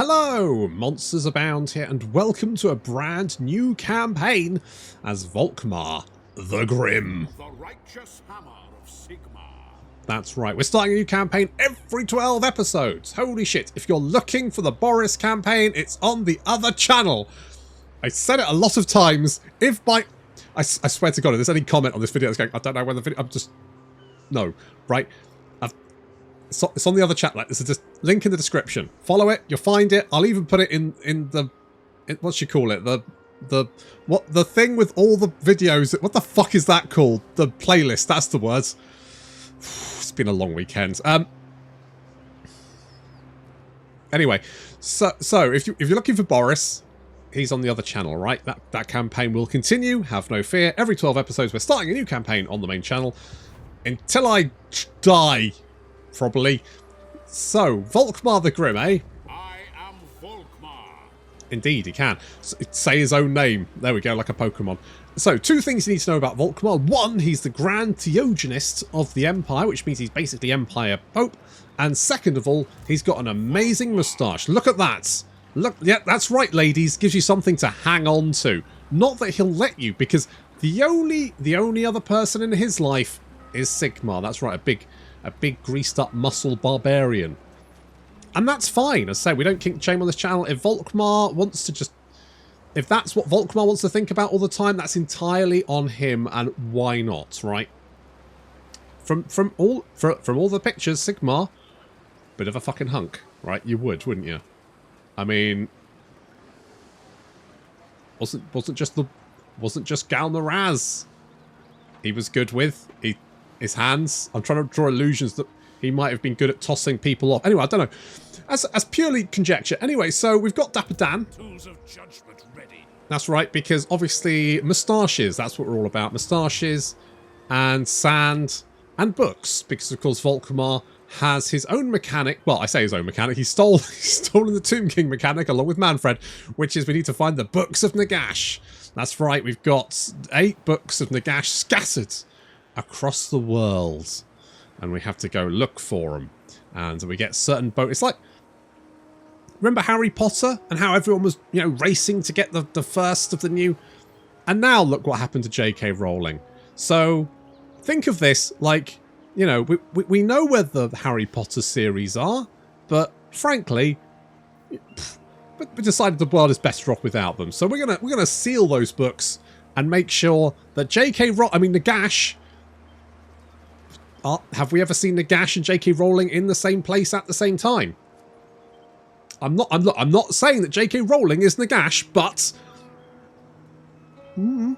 Hello, monsters abound here, and welcome to a brand new campaign as Volkmar The Grim. The righteous hammer of Sigmar. That's right, we're starting a new campaign every 12 episodes. Holy shit, if you're looking for the Boris campaign, it's on the other channel. I said it a lot of times. I swear to God, if there's any comment on this video that's going, I don't know where the video, no, right? It's on the other chat. Like, there's a link in the description. Follow it. You'll find it. I'll even put it in the what you call it, the thing with all the videos. What the fuck is that called? The playlist. That's the words. It's been a long weekend. Anyway, so if you're looking for Boris, he's on the other channel, right? That campaign will continue. Have no fear. Every 12 episodes, we're starting a new campaign on the main channel until I die. Probably. So, Volkmar the Grim, eh? I am Volkmar. Indeed, he can. Say his own name. There we go, like a Pokemon. So, two things you need to know about Volkmar. One, he's the Grand Theogenist of the Empire, which means he's basically Empire Pope. And second of all, he's got an amazing moustache. Look at that. Look, yeah, that's right, ladies. Gives you something to hang on to. Not that he'll let you, because the only other person in his life is Sigmar. That's right, a big greased up muscle barbarian. And that's fine. As I say, we don't kink shame on this channel. If Volkmar wants to just... If that's what Volkmar wants to think about all the time, that's entirely on him, and why not, right? From all the pictures, Sigmar, bit of a fucking hunk, right? You would, wouldn't you? I mean, wasn't just Gal Maraz he was good with. His hands. I'm trying to draw illusions that he might have been good at tossing people off. Anyway, I don't know. As purely conjecture. Anyway, so we've got Dapper Dan. Tools of judgment ready. That's right, because obviously moustaches, that's what we're all about. Moustaches and sand and books. Because, of course, Volkmar has his own mechanic. Well, I say his own mechanic. He's stolen the Tomb King mechanic along with Mannfred, which is we need to find the books of Nagash. That's right, we've got 8 books of Nagash scattered across the world, and we have to go look for them, and we get certain it's like, remember Harry Potter and how everyone was, you know, racing to get the first of the new, and now look what happened to J.K. Rowling. So think of this like, you know, we know where the Harry Potter series are, but frankly we decided the world is better off without them, so we're gonna seal those books and make sure that Nagash. Have we ever seen Nagash and J.K. Rowling in the same place at the same time? I'm not saying that J.K. Rowling is Nagash, but you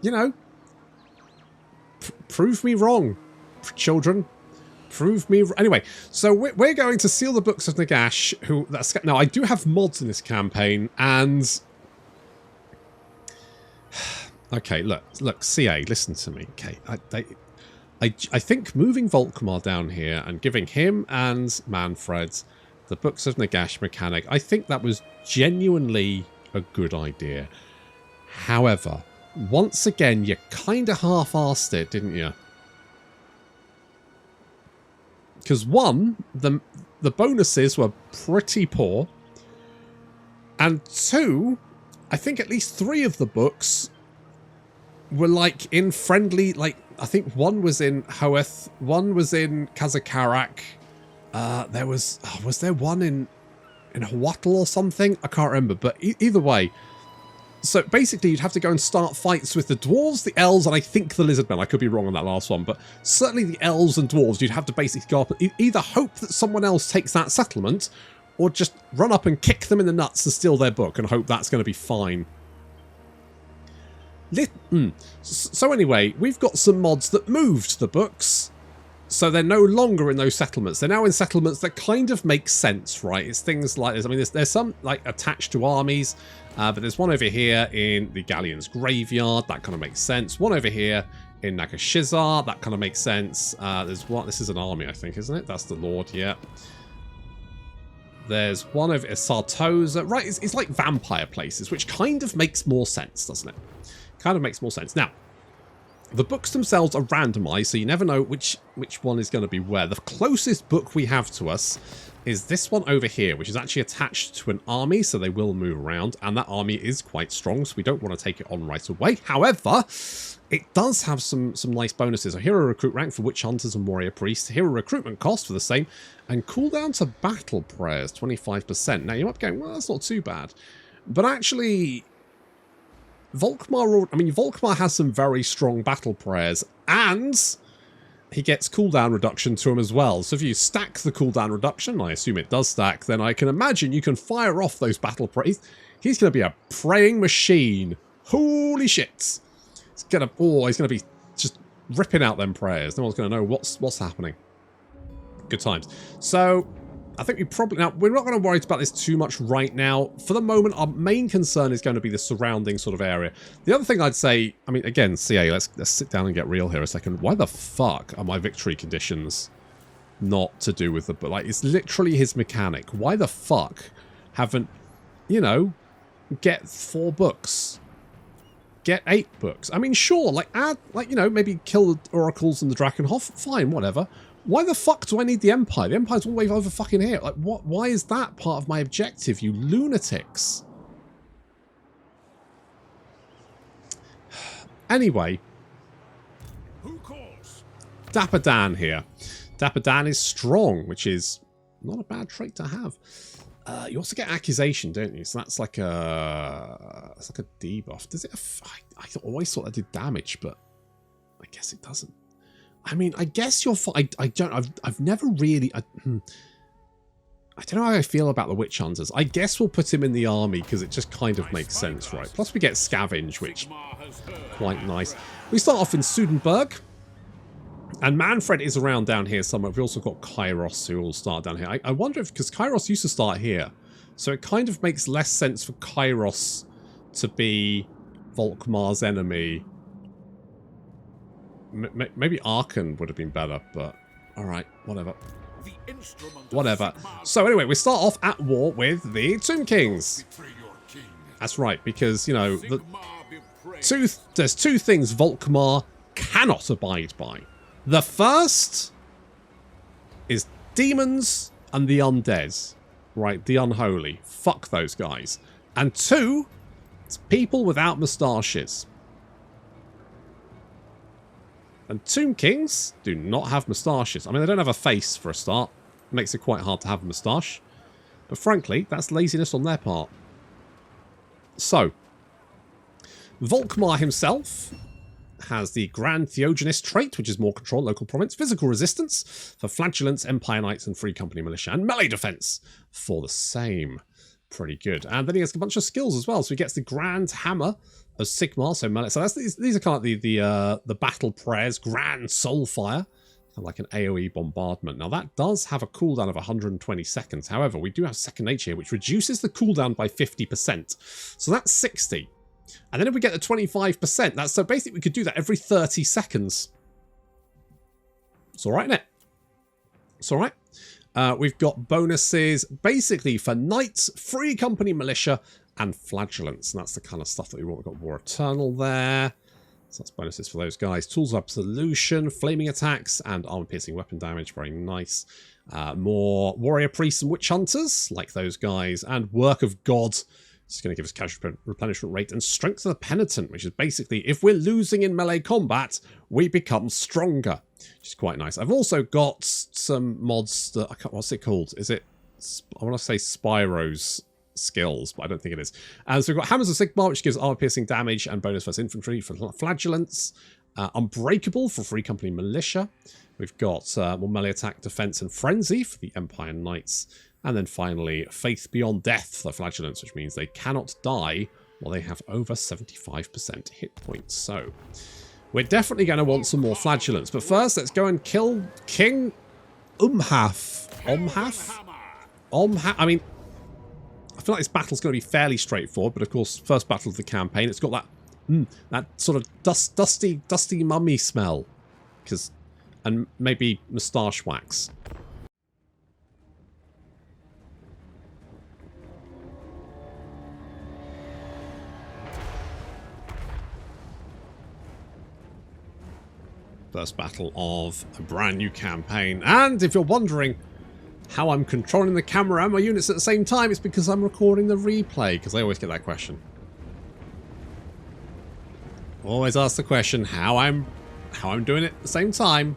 know, prove me wrong, children. Prove me. Anyway, so we're going to seal the books of Nagash. Now I do have mods in this campaign, and okay, look, CA, listen to me. Okay, I think moving Volkmar down here and giving him and Mannfred the books of Nagash mechanic, I think that was genuinely a good idea. However, once again, you kind of half-arsed it, didn't you? Because one, the bonuses were pretty poor, and two, I think at least 3 of the books were like in friendly, like I think one was in Hoeth, one was in Kazakarak. There was there one in Huatl or something? I can't remember, but either way. So basically you'd have to go and start fights with the dwarves, the elves, and I think the lizardmen. I could be wrong on that last one, but certainly the elves and dwarves, you'd have to basically go up and either hope that someone else takes that settlement, or just run up and kick them in the nuts and steal their book and hope that's going to be fine. So anyway, we've got some mods that moved the books, so they're no longer in those settlements. They're now in settlements that kind of make sense, right? It's things like this. I mean, there's some like attached to armies, but there's one over here in the Galleon's Graveyard. That kind of makes sense. One over here in Nagashizar. That kind of makes sense. There's one. This is an army, I think, isn't it? That's the Lord, yeah. There's one over Sartosa. Right, it's like vampire places, which kind of makes more sense, doesn't it? Kind of makes more sense. Now, The books themselves are randomized, so you never know which one is going to be where. The closest book we have to us is this one over here, which is actually attached to an army, so they will move around, and that army is quite strong, so we don't want to take it on right away. However, it does have some nice bonuses. A hero recruit rank for witch hunters and warrior priests, hero recruitment cost for the same, and cooldown to battle prayers 25%. Now you might be going, well, that's not too bad, but actually Volkmar has some very strong battle prayers, and he gets cooldown reduction to him as well. So if you stack the cooldown reduction, I assume it does stack, then I can imagine you can fire off those battle prayers. He's going to be a praying machine. Holy shit. He's going to be just ripping out them prayers. No one's going to know what's happening. Good times. So I think we're not going to worry about this too much right now. For the moment, our main concern is going to be the surrounding sort of area. The other thing I'd say, I mean, again, CA, let's sit down and get real here a second. Why the fuck are my victory conditions not to do with the book? Like, it's literally his mechanic. Why the fuck haven't, you know, get 4 books? Get 8 books. I mean, sure, like, add, like, you know, maybe kill the oracles and the Drakenhof. Fine, whatever. Why the fuck do I need the Empire? The Empire's all the way over fucking here. Like, what? Why is that part of my objective, you lunatics? Anyway. Who calls? Dapper Dan here. Dapper Dan is strong, which is not a bad trait to have. You also get accusation, don't you? So that's like a debuff. Does it? I always thought that did damage, but I guess it doesn't. I mean, I guess you're fine. I've never really. I don't know how I feel about the witch hunters. I guess we'll put him in the army because it just kind of makes sense, right? Plus we get scavenge, which quite nice. We start off in Sudenburg, and Mannfred is around down here somewhere. We've also got Kairos, who will start down here. I wonder if, because Kairos used to start here, so it kind of makes less sense for Kairos to be Volkmar's enemy. Maybe Arkan would have been better, but alright, whatever. Whatever. So anyway, we start off at war with the Tomb Kings. That's right, because, you know, there's 2 things Volkmar cannot abide by. The first is demons and the undead. Right, the unholy. Fuck those guys. And 2, it's people without moustaches. And Tomb Kings do not have moustaches. I mean, they don't have a face for a start. It makes it quite hard to have a moustache. But frankly, that's laziness on their part. So, Volkmar himself has the Grand Theogenist trait, which is more control, local province, physical resistance for Flagellants, Empire Knights, and Free Company Militia, and melee defense for the same. Pretty good. And then he has a bunch of skills as well. So he gets the Grand Hammer of Sigmar, so melee. So these are kind of the battle prayers, Grand Soulfire, kind of like an AoE bombardment. Now that does have a cooldown of 120 seconds. However, we do have Second Nature here, which reduces the cooldown by 50%. So that's 60. And then if we get the 25%, that's so basically we could do that every 30 seconds. It's all right, isn't it? It's all right. We've got bonuses basically for Knights, Free Company Militia, and Flagellants. And that's the kind of stuff that we want. We've got War Eternal there. So that's bonuses for those guys. Tools of Absolution, Flaming Attacks, and Armor-Piercing Weapon Damage. Very nice. More Warrior Priests and Witch Hunters, like those guys. And Work of God. It's going to give us casual replenishment rate and Strength of the Penitent, which is basically, if we're losing in melee combat, we become stronger, which is quite nice. I've also got some mods that, what's it called? Is it, I want to say Spyro's skills, but I don't think it is. And so we've got Hammers of Sigmar, which gives armor-piercing damage and bonus versus infantry for Flagellants. Unbreakable for Free Company Militia. We've got more melee attack, defense, and frenzy for the Empire Knights. And then finally, Faith Beyond Death for Flagellants, which means they cannot die while they have over 75% hit points. So, we're definitely going to want some more Flagellants. But first, let's go and kill King Umhaf. I mean, I feel like this battle's going to be fairly straightforward, but of course, first battle of the campaign, it's got that sort of dusty mummy smell. And maybe moustache wax. First battle of a brand new campaign. And if you're wondering how I'm controlling the camera and my units at the same time, it's because I'm recording the replay, because I always get that question. Always ask the question how I'm doing it at the same time.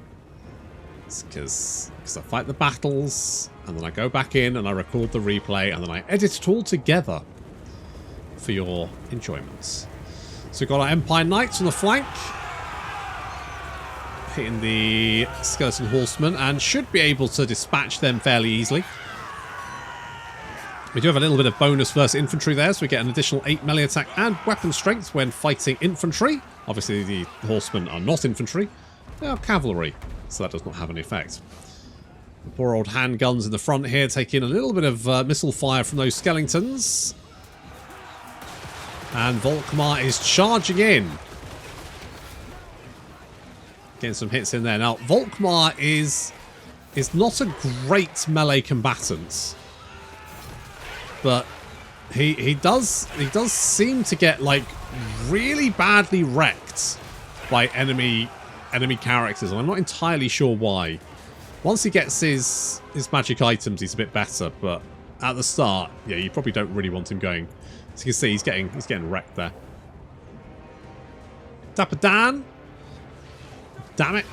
It's because I fight the battles, and then I go back in and I record the replay, and then I edit it all together for your enjoyments. So we've got our Empire Knights on the flank, hitting the Skeleton Horsemen, and should be able to dispatch them fairly easily. We do have a little bit of bonus versus infantry there, so we get an additional 8 melee attack and weapon strength when fighting infantry. Obviously the horsemen are not infantry, they are cavalry, so that does not have any effect. The poor old handguns in the front here taking a little bit of missile fire from those skeletons. And Volkmar is charging in. Getting some hits in there. Now, Volkmar is not a great melee combatant, but he does seem to get like really badly wrecked by enemy characters, and I'm not entirely sure why. Once he gets his magic items, he's a bit better, but at the start, yeah, you probably don't really want him going. As you can see, he's getting wrecked there. Dapper Dan, damn it,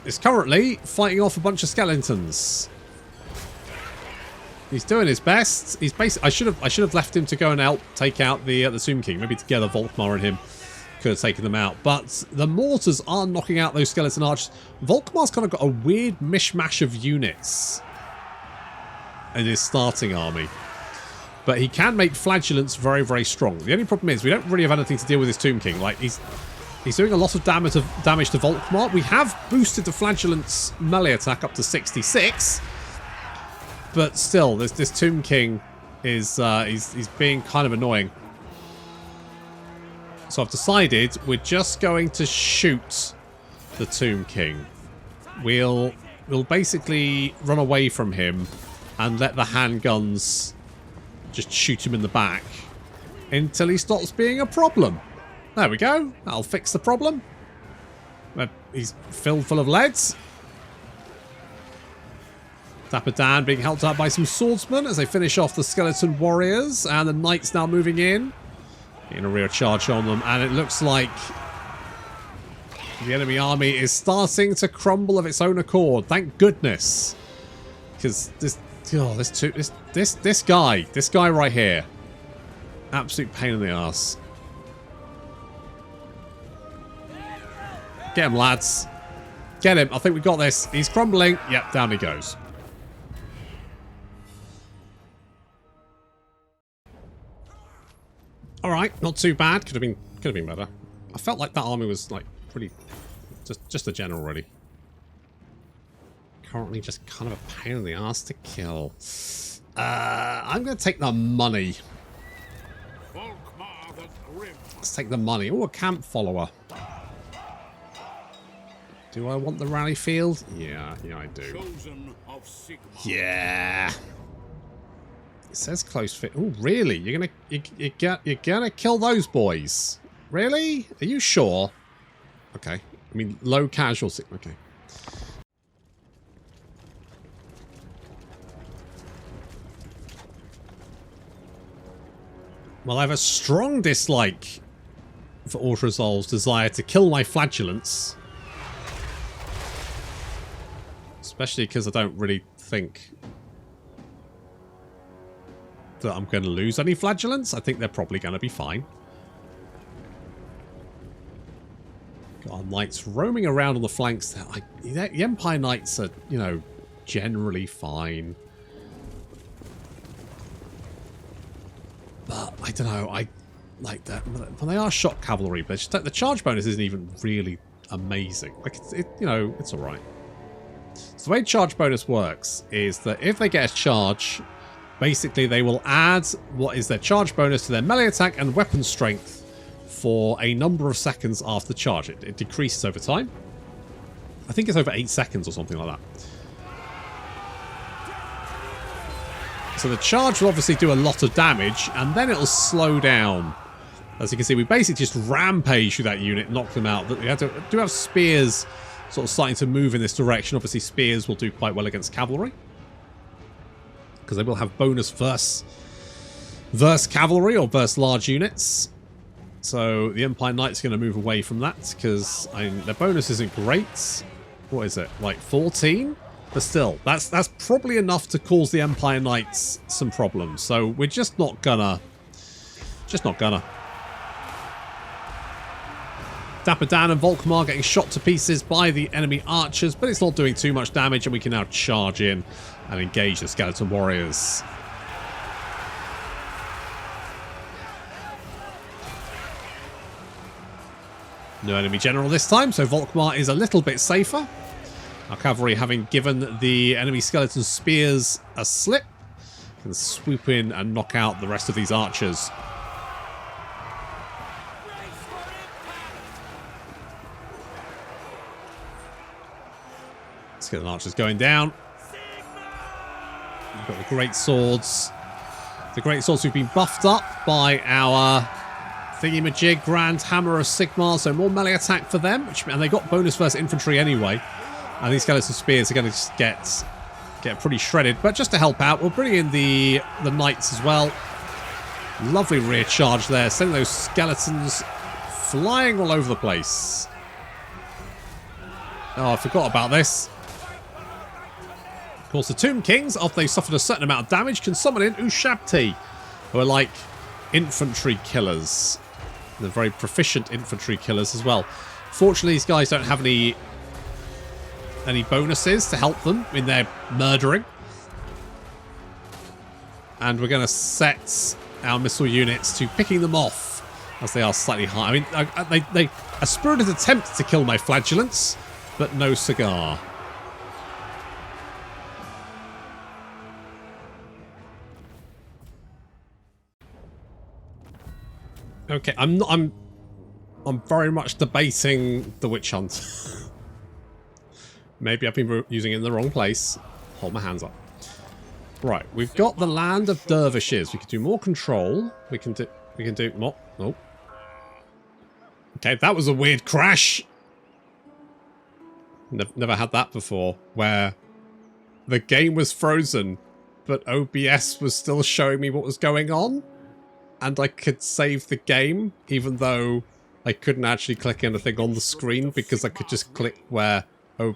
is currently fighting off a bunch of skeletons. He's doing his best. He's basically. I should have left him to go and take out the Tomb King. Maybe together Volkmar and him could have taken them out. But the mortars are knocking out those skeleton archers. Volkmar's kind of got a weird mishmash of units in his starting army. But he can make flagellants very, very strong. The only problem is we don't really have anything to deal with his Tomb King. Like he's doing a lot of damage to Volkmar. We have boosted the flagellants melee attack up to 66. But still, this Tomb King is he's being kind of annoying. So I've decided we're just going to shoot the Tomb King. We'll basically run away from him and let the handguns just shoot him in the back until he stops being a problem. There we go. That'll fix the problem. He's filled full of leads. Dapper Dan being helped out by some swordsmen as they finish off the skeleton warriors, and the knights now moving in. Getting a rear charge on them, and it looks like the enemy army is starting to crumble of its own accord. Thank goodness. Because this guy right here, absolute pain in the ass. Get him, lads. Get him. I think we got this. He's crumbling. Yep, down he goes. Alright, not too bad. Could have been better. I felt like that army was like pretty just a general really. Currently just kind of a pain in the ass to kill. I'm gonna take the money. Volkmar the Grim. Let's take the money. Oh, a camp follower. Do I want the rally field? Yeah, I do. Chosen of Sigmar. Yeah. It says close fit. Oh, really? You're gonna kill those boys? Really? Are you sure? Okay. I mean, low casualty. Okay. Well, I have a strong dislike for Auto-Resolve's desire to kill my flagellants. Especially because I don't really think that I'm going to lose any flagellants. I think they're probably going to be fine. Got our knights roaming around on the flanks there. The Empire Knights are, you know, generally fine. But I don't know. I like that. Well, they are shock cavalry, but the charge bonus isn't even really amazing. Like you know, it's all right. So the way charge bonus works is that if they get a charge, basically they will add what is their charge bonus to their melee attack and weapon strength for a number of seconds after the charge. It decreases over time. I think it's over 8 seconds or something like that. So the charge will obviously do a lot of damage, and then it'll slow down. As you can see, we basically just rampage through that unit, knock them out. We do have spears sort of starting to move in this direction. Obviously, spears will do quite well against cavalry, because they will have bonus versus cavalry or versus large units. So the Empire Knight's going to move away from that, because their bonus isn't great. What is it, like 14? But still, that's probably enough to cause the Empire Knights some problems. So we're just not gonna. Dapper Dan and Volkmar getting shot to pieces by the enemy archers, but it's not doing too much damage, and we can now charge in and engage the skeleton warriors. No enemy general this time, so Volkmar is a little bit safer. Our cavalry, having given the enemy skeleton spears a slip, can swoop in and knock out the rest of these archers. Skeleton archers going down. We've got the great swords. The great swords who've been buffed up by our thingy-majig Grand Hammer of Sigmar, so more melee attack for them, and they got bonus versus infantry anyway. And these skeleton spears are going to just get pretty shredded. But just to help out, we'll bring in the knights as well. Lovely rear charge there, sending those skeletons flying all over the place. Oh, I forgot about this. Of course, the Tomb Kings, after they've suffered a certain amount of damage, can summon in Ushabti, who are like infantry killers. They're very proficient infantry killers as well. Fortunately, these guys don't have any bonuses to help them in their murdering. And we're going to set our missile units to picking them off as they are slightly high. I mean, a spirited attempt to kill my flagellants, but no cigar. Okay, I'm very much debating the witch hunt. Maybe I've been using it in the wrong place. Hold my hands up. Right, we've got the land of dervishes. We can do more control. We can do more. Oh. Okay, that was a weird crash. Never had that before, where the game was frozen, but OBS was still showing me what was going on. And I could save the game, even though I couldn't actually click anything on the screen because I could just click where... Oh,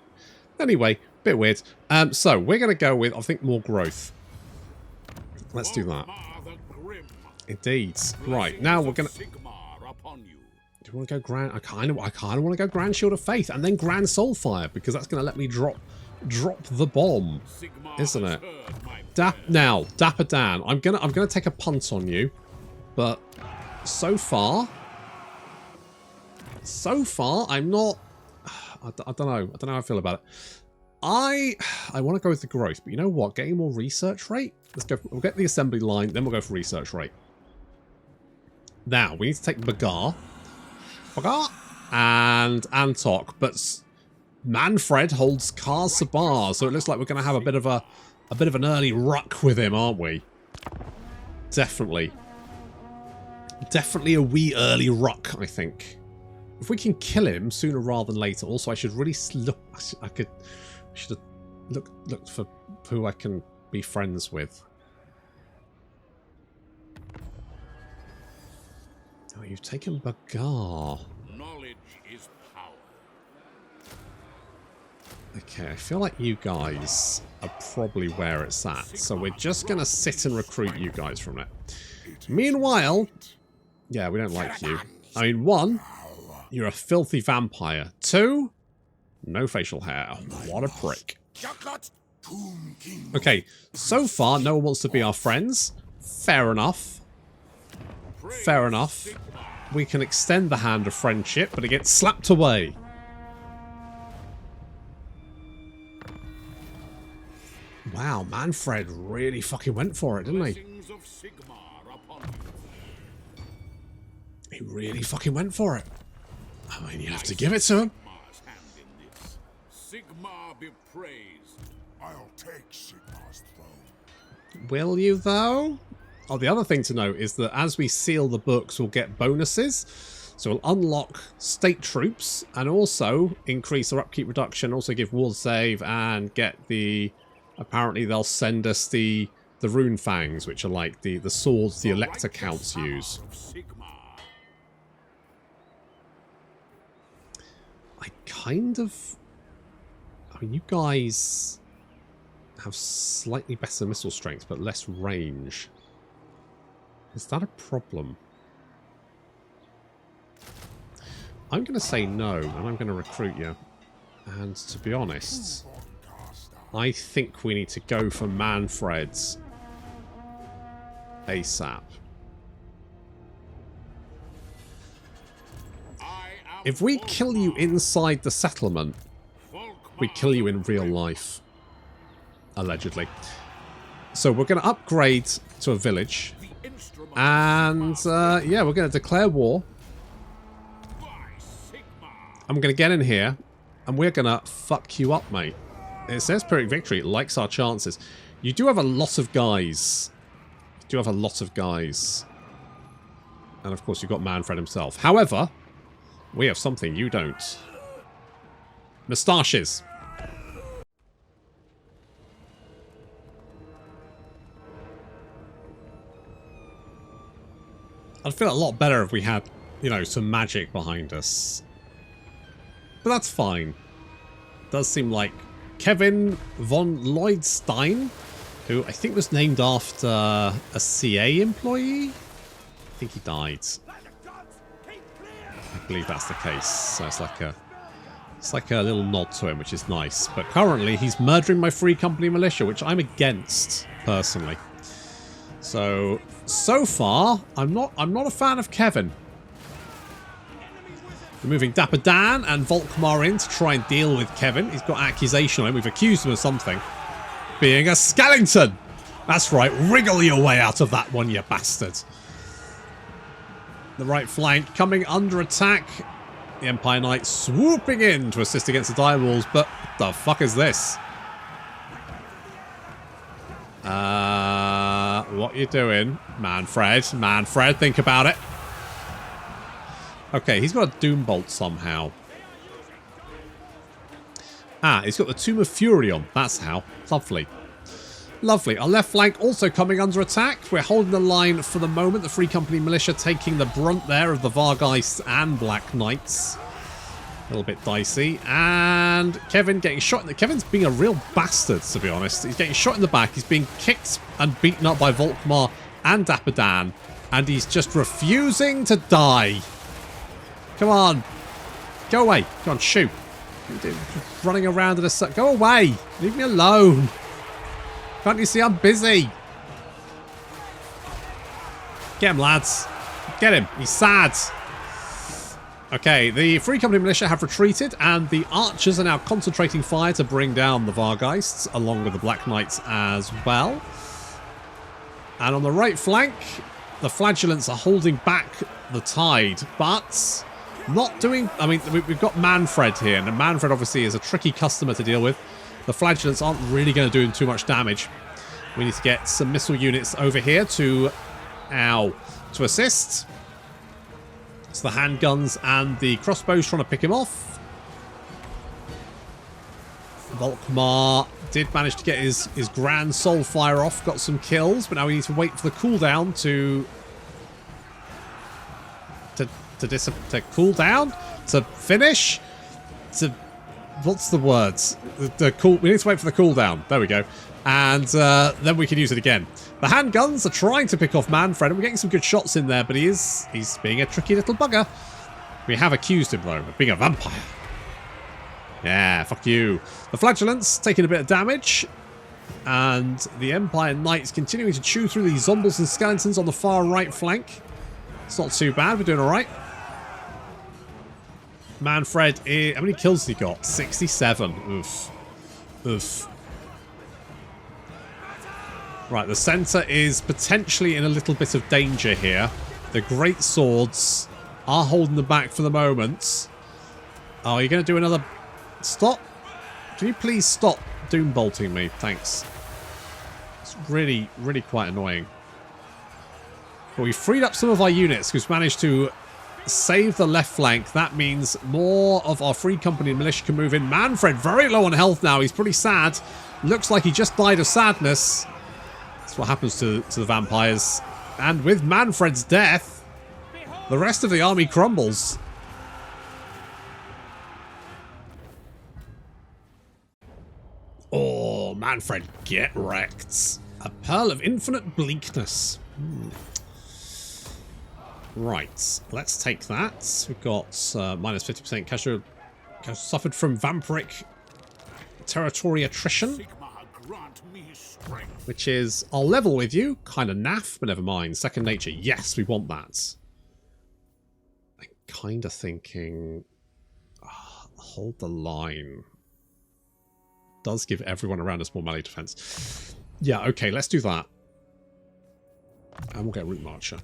anyway, bit weird. So we're going to go with, I think, more growth. Let's do that. Indeed. Right, now we're going to... Do you want to go Grand... I kind of want to go Grand Shield of Faith and then Grand Soulfire, because that's going to let me drop the bomb, isn't it? Now, Dapper Dan, I'm gonna take a punt on you. But so far, I'm not. I don't know. I don't know how I feel about it. I want to go with the growth, but you know what? Getting more research rate. Let's go. We'll get the assembly line, then we'll go for research rate. Now we need to take Bagar, and Antok, but Mannfred holds Kar Sabar, so it looks like we're going to have a bit of an early ruck with him, aren't we? Definitely. Definitely a wee early ruck, I think. If we can kill him sooner rather than later. Also, I should really look. I should have looked for who I can be friends with. Oh, you've taken Bagar. Knowledge is power. Okay, I feel like you guys are probably where it's at. So we're just going to sit and recruit you guys from it. Meanwhile... Yeah, we don't like you. I mean, 1, you're a filthy vampire. 2, no facial hair. What a prick. Okay, so far, no one wants to be our friends. Fair enough. Fair enough. We can extend the hand of friendship, but it gets slapped away. Wow, Mannfred really fucking went for it, didn't he? He really fucking went for it. I mean, you have to give it to him. Sigmar be praised. I'll take Sigmar's throne. Will you, though? Oh, the other thing to note is that as we seal the books, we'll get bonuses. So we'll unlock state troops and also increase our upkeep reduction, also give ward save and get the... Apparently they'll send us the rune fangs, which are like the swords the elector counts use. Sigmar. I kind of... I mean, you guys have slightly better missile strength, but less range. Is that a problem? I'm going to say no, and I'm going to recruit you. And to be honest, I think we need to go for Mannfred's ASAP. If we kill you inside the settlement, we kill you in real life. Allegedly. So we're going to upgrade to a village. And, yeah, we're going to declare war. I'm going to get in here. And we're going to fuck you up, mate. It says Pyrrhic Victory. It likes our chances. You do have a lot of guys. You do have a lot of guys. And, of course, you've got Mannfred himself. However, we have something you don't. Moustaches. I'd feel a lot better if we had, you know, some magic behind us. But that's fine. Does seem like Kevin von Lloydstein, who I think was named after a CA employee. I think he died. I believe that's the case. So it's like a little nod to him, which is nice. But currently he's murdering my free company militia, which I'm against personally. So far, I'm not a fan of Kevin. We're moving Dapper Dan and Volkmar in to try and deal with Kevin. He's got accusation on him. We've accused him of something. Being a skeleton! That's right, wriggle your way out of that one, you bastard. The right flank coming under attack. The Empire Knight swooping in to assist against the dire walls, but what the fuck is this? What you doing? Mannfred, think about it. Okay, he's got a Doom Bolt somehow. Ah, he's got the Tomb of Fury on. That's how. Lovely. Lovely. Our left flank also coming under attack. We're holding the line for the moment. The Free Company Militia taking the brunt there of the Vargheists and Black Knights. A little bit dicey. And Kevin getting shot. Kevin's being a real bastard, to be honest. He's getting shot in the back. He's being kicked and beaten up by Volkmar and Dapper Dan. And he's just refusing to die. Come on. Go away. Come on, shoot. Running around in a circle. Go away. Leave me alone. Can't you see I'm busy? Get him, lads. Get him. He's sad. Okay, the Free Company Militia have retreated, and the archers are now concentrating fire to bring down the Vargheists, along with the Black Knights as well. And on the right flank, the Flagellants are holding back the tide, but not doing... I mean, we've got Mannfred here, and Mannfred obviously is a tricky customer to deal with. The Flagellants aren't really going to do too much damage. We need to get some missile units over here to... to assist. It's the handguns and the crossbows trying to pick him off. Volkmar did manage to get his Grand Soul Fire off, got some kills, but now we need to wait for the cooldown to cool down, to finish, to... What's the words? We need to wait for the cooldown. There we go. And then we can use it again. The handguns are trying to pick off Mannfred, and we're getting some good shots in there, but he's being a tricky little bugger. We have accused him, though, of being a vampire. Yeah, fuck you. The Flagellants taking a bit of damage, and the Empire Knights continuing to chew through these zombies and skeletons on the far right flank. It's not too bad. We're doing all right. Mannfred, how many kills has he got? 67. Oof. Oof. Right, the centre is potentially in a little bit of danger here. The great swords are holding them back for the moment. Oh, you're going to do another... Stop. Can you please stop doom bolting me? Thanks. It's really, really quite annoying. But we freed up some of our units because we managed to save the left flank. That means more of our Free Company and militia can move in. Mannfred, very low on health now. He's pretty sad. Looks like he just died of sadness. That's what happens to the vampires. And with Mannfred's death, the rest of the army crumbles. Oh, Mannfred, get wrecked. A pearl of infinite bleakness. Right, let's take that. We've got minus 50% casual suffered from vampiric territory attrition, Sigmar, grant me strength. which is, I'll level with you. Kind of naff, but never mind. Second nature, yes, we want that. I'm kind of thinking, hold the line. Does give everyone around us more melee defense. Yeah, okay, let's do that. And we'll get Root Marcher.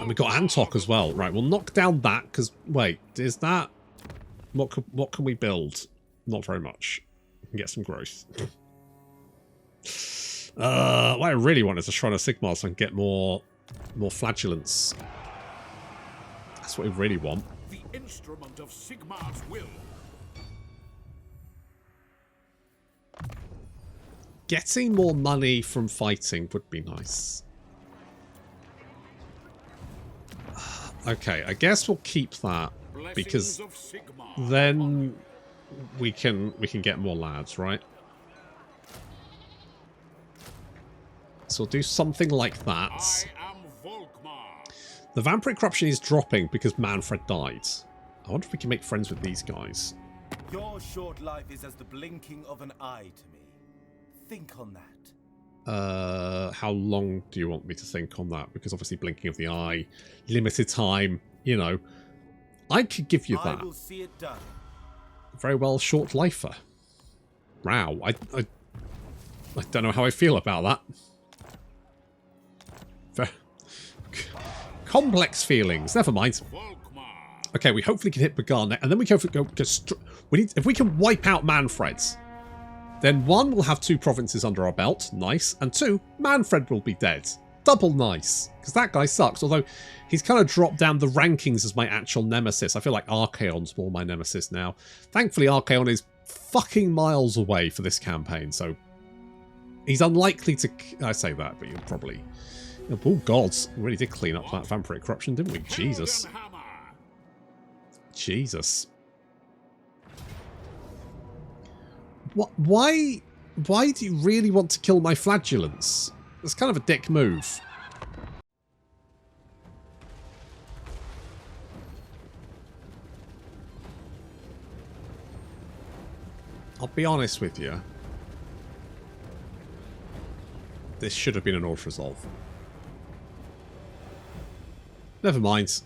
And we've got Antok as well. Right, we'll knock down that, because, wait, is that... What can we build? Not very much. We can get some growth. What I really want is a Shrine of Sigmar so I can get more flagellants. That's what we really want. The instrument of Sigmar's will. Getting more money from fighting would be nice. Okay, I guess we'll keep that because then we can get more lads, right? So we'll do something like that. I am Volkmar. The vampiric corruption is dropping because Mannfred died. I wonder if we can make friends with these guys. Your short life is as the blinking of an eye to me. Think on that. How long do you want me to think on that? Because obviously blinking of the eye, limited time, you know. I could give you that. I will see it done. Very well, short lifer. Wow, I don't know how I feel about that. Very complex feelings. Never mind. Okay, we hopefully can hit Bagar, and then we can go. If we can wipe out Mannfred's, then 1, we'll have 2 provinces under our belt, nice, and 2, Mannfred will be dead. Double nice, because that guy sucks, although he's kind of dropped down the rankings as my actual nemesis. I feel like Archaon's more my nemesis now. Thankfully, Archaon is fucking miles away for this campaign, so he's unlikely to... I say that, but you'll probably... Oh, gods, we really did clean up that vampiric corruption, didn't we? Jesus. Jesus. Why do you really want to kill my flagellants? That's kind of a dick move. I'll be honest with you. This should have been an auto-resolve. Never mind.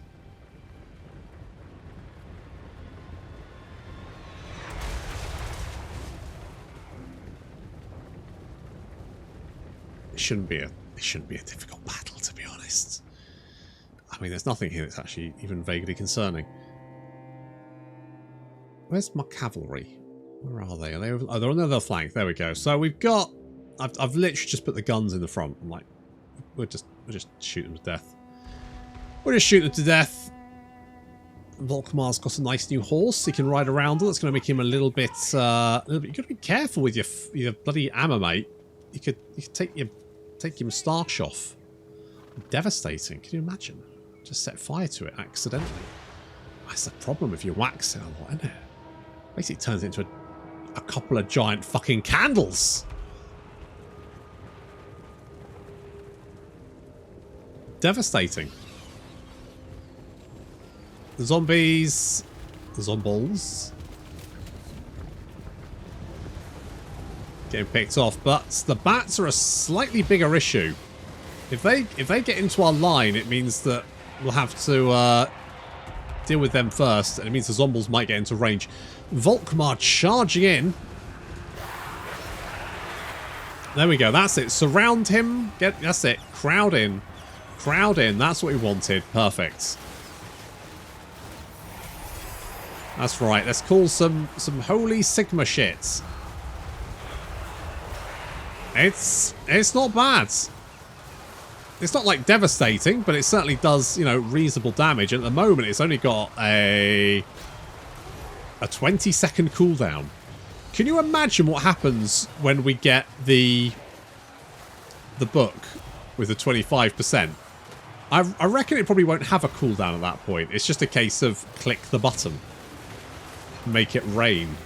It shouldn't be a difficult battle, to be honest. I mean, there's nothing here that's actually even vaguely concerning. Where's my cavalry? Where are they? They're on the other flank. There we go. So we've got... I've literally just put the guns in the front. I'm like, we'll just shoot them to death. We'll just shoot them to death. Volkmar's got a nice new horse. He can ride around on. That's going to make him a little bit. You've got to be careful with your bloody ammo, mate. You could take your moustache off. Devastating. Can you imagine? Just set fire to it accidentally. That's the problem if you wax it a lot, isn't it? Basically, it turns into a couple of giant fucking candles. Devastating. The zombies. The zombies. Getting picked off, but the bats are a slightly bigger issue. If they get into our line, it means that we'll have to deal with them first, and it means the zombies might get into range. Volkmar charging in. There we go. That's it. Surround him. That's it. Crowd in. Crowd in. That's what we wanted. Perfect. That's right. Let's call some holy Sigma shit. It's not bad. It's not like devastating, but it certainly does, you know, reasonable damage. And at the moment, it's only got a 20-second cooldown. Can you imagine what happens when we get the book with the 25%? I reckon it probably won't have a cooldown at that point. It's just a case of click the button. Make it rain.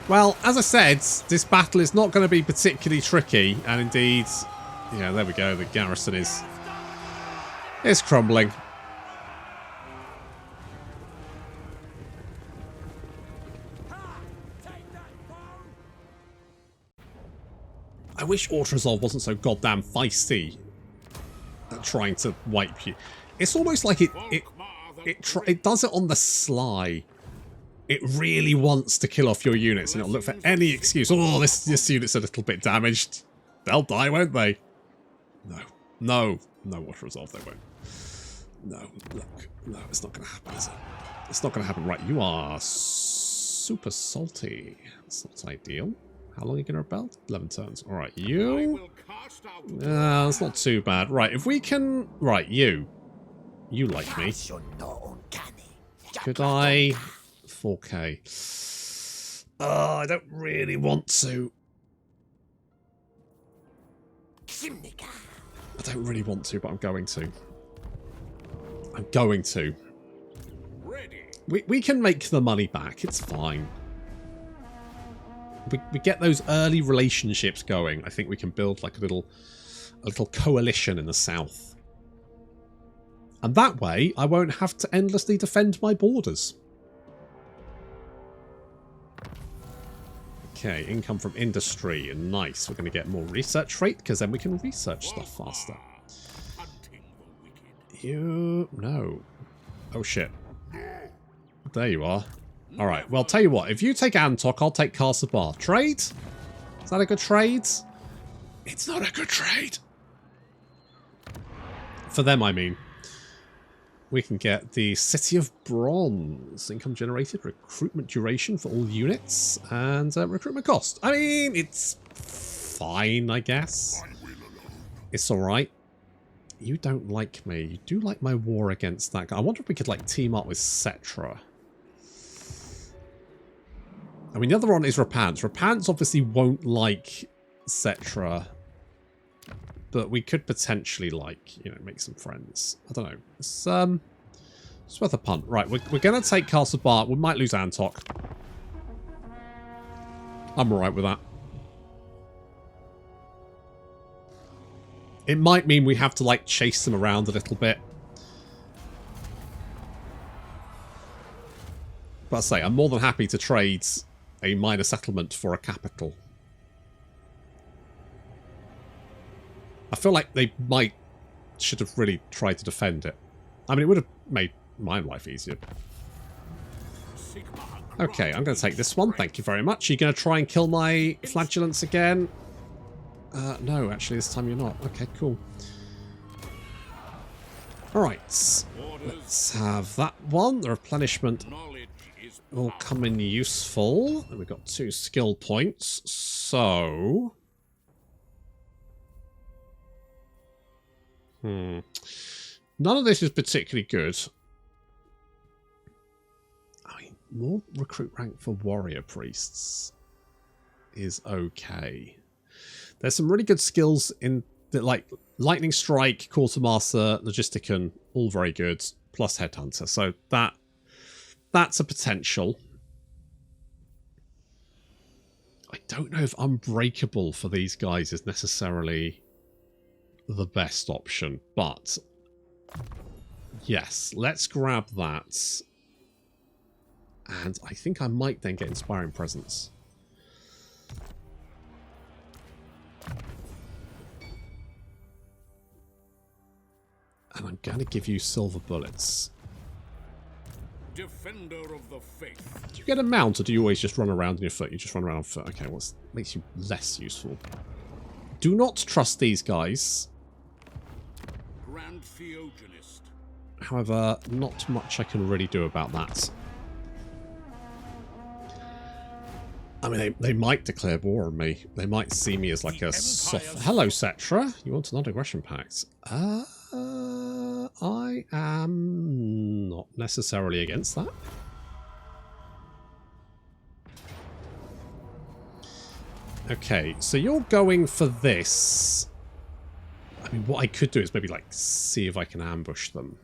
Well, as I said, this battle is not going to be particularly tricky. And indeed, yeah, there we go. The garrison is crumbling. I wish Auto-Resolve wasn't so goddamn feisty at trying to wipe you. It's almost like it does it on the sly. It really wants to kill off your units and it'll look for any excuse. Oh, this unit's a little bit damaged. They'll die, won't they? No, Auto-Resolve, they won't. No, look. No, it's not going to happen, is it? It's not going to happen. Right, you are super salty. That's not ideal. How long are you going to rebel? 11 turns. All right, you. That's not too bad. Right, if we can. Right, you. You like me. Could I? 4K. I don't really want to. I don't really want to, but I'm going to. I'm going to. We can make the money back. It's fine. We get those early relationships going. I think we can build like a little coalition in the south. And that way, I won't have to endlessly defend my borders. Okay, income from industry. Nice. We're going to get more research rate because then we can research stuff faster. You... No. Oh, shit. There you are. Alright, well, tell you what. If you take Antok, I'll take Castle Bar. Trade? Is that a good trade? It's not a good trade. For them, I mean. We can get the City of Bronze. Income generated, recruitment duration for all units, and recruitment cost. I mean, it's fine, I guess. It's alright. You don't like me. You do like my war against that guy. I wonder if we could, like, team up with Cetra. I mean, the other one is Repants. Repants obviously won't like Cetra. But we could potentially, like, you know, make some friends. I don't know. It's worth a punt. Right, we're going to take Castle Bar. We might lose Antok. I'm alright with that. It might mean we have to, like, chase them around a little bit. But I say, I'm more than happy to trade a minor settlement for a capital. I feel like they should have really tried to defend it. I mean, it would have made my life easier. Okay, I'm going to take this one. Thank you very much. Are you going to try and kill my flagellants again? No, actually, this time you're not. Okay, cool. Alright. Let's have that one. The replenishment will come in useful. And we've got 2 skill points. So... None of this is particularly good. I mean, more recruit rank for warrior priests is okay. There's some really good skills in the, like Lightning Strike, Quartermaster, Logisticon, all very good, plus Headhunter. So that's a potential. I don't know if Unbreakable for these guys is necessarily the best option, but yes, let's grab that. And I think I might then get Inspiring Presence. And I'm going to give you silver bullets. Defender of the faith. Do you get a mount, or do you always just run around on your foot? You just run around on foot. Okay, what makes you less useful? Do not trust these guys. Grand Theogenist. However, not much I can really do about that. I mean, they might declare war on me. They might see me as like a soft... Hello, Cetra. You want an non-aggression pact? I am not necessarily against that. Okay, so you're going for this. I mean, what I could do is maybe, like, see if I can ambush them.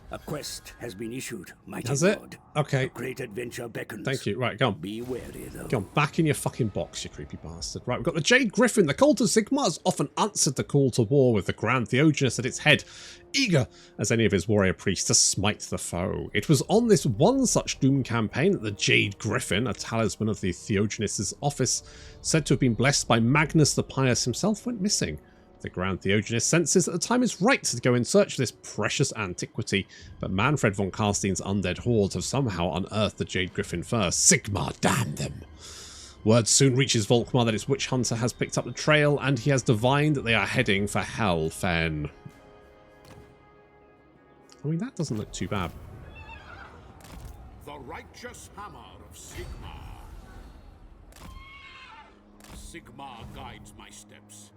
A quest has been issued, mighty Has it? lord. Okay. A great adventure beckons. Thank you. Right, go on. Be wary, though. Go on, back in your fucking box, you creepy bastard. Right, we've got the Jade Griffin. The cult of Sigmar has often answered the call to war with the Grand Theogenist at its head, eager as any of his warrior priests to smite the foe. It was on this one such doom campaign that the Jade Griffin, a talisman of the Theogenist's office, said to have been blessed by Magnus the Pious himself, went missing. The Grand Theogenist senses that the time is right to go in search of this precious antiquity, but Mannfred von Karstein's undead hordes have somehow unearthed the Jade Griffin first. Sigmar, damn them! Word soon reaches Volkmar that his witch hunter has picked up the trail, and he has divined that they are heading for Helfen. I mean, that doesn't look too bad. The righteous hammer of Sigmar. Sigmar guides my steps.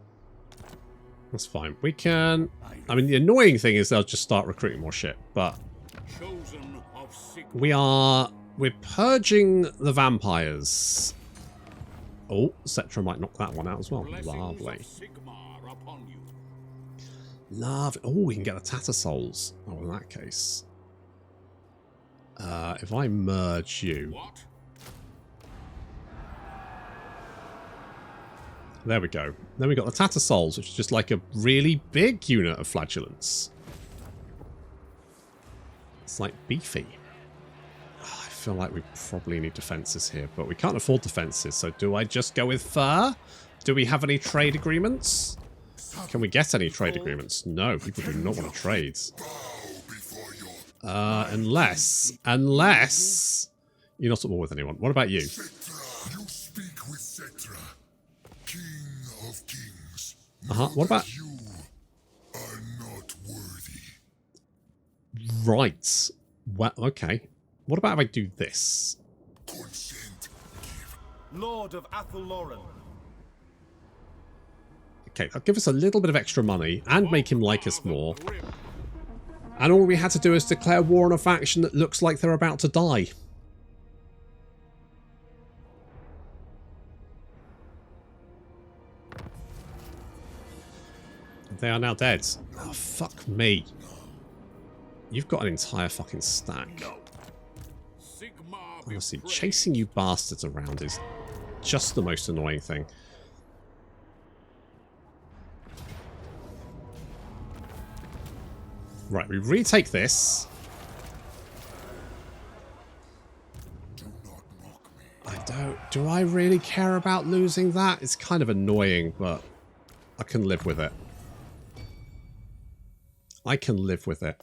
That's fine. We can... I mean, the annoying thing is they'll just start recruiting more shit, but... Chosen of Sigmar. We're purging the vampires. Oh, Cetra might knock that one out as well. Blessings Lovely. of Sigmar upon you. Lovely. Oh, we can get the Tattersouls. Oh, in that case. If I merge you... What? There we go. Then we got the Tattersouls, which is just like a really big unit of flagellants. It's like beefy. Oh, I feel like we probably need defences here, but we can't afford defences, so do I just go with fur? Do we have any trade agreements? Can we get any trade agreements? No, people do not want to trade. Unless you're not at war with anyone. What about you? Cetra, you speak with Cetra, King of Kings. What about... You are not worthy. Right. Well, okay. What about if I do this? Consent. Lord of Athelloren. Okay, that'll give us a little bit of extra money and make him like us more. The Grim. And all we had to do is declare war on a faction that looks like they're about to die. They are now dead. Oh, fuck me. You've got an entire fucking stack. Sigmar Honestly, betrays. chasing you bastards around is just the most annoying thing. Right, we retake this. Do not mock me. I don't... Do I really care about losing that? It's kind of annoying, but I can live with it. I can live with it.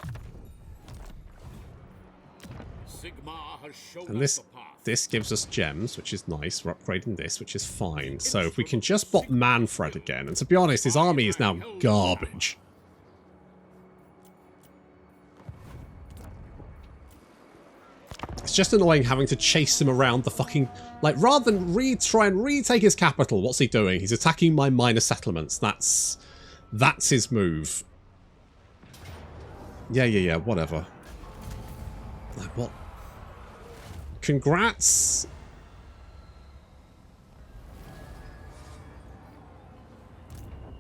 Sigmar has shown And us this the path. this gives us gems, which is nice. We're upgrading this, which is fine. So if we can just bot Mannfred again, and to be honest, his army is now garbage. It's just annoying having to chase him around the fucking... Like, rather than try and retake his capital, what's he doing? He's attacking my minor settlements. That's his move. Yeah, whatever. Like, what? Congrats!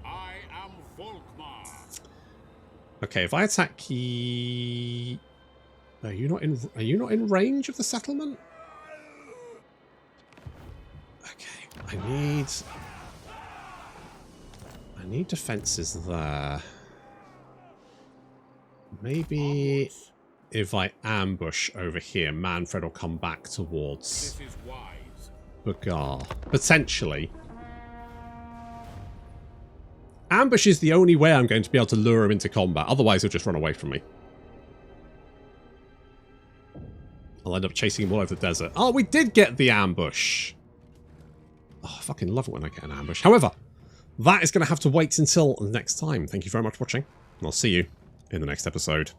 I am Volkmar. Okay, if I attack Are you not in range of the settlement? Okay, I need defenses there. Maybe if I ambush over here, Mannfred will come back towards This is wise. Bagar. Potentially. Ambush is the only way I'm going to be able to lure him into combat. Otherwise, he'll just run away from me. I'll end up chasing him all over the desert. Oh, we did get the ambush. Oh, I fucking love it when I get an ambush. However, that is going to have to wait until next time. Thank you very much for watching, and I'll see you in the next episode.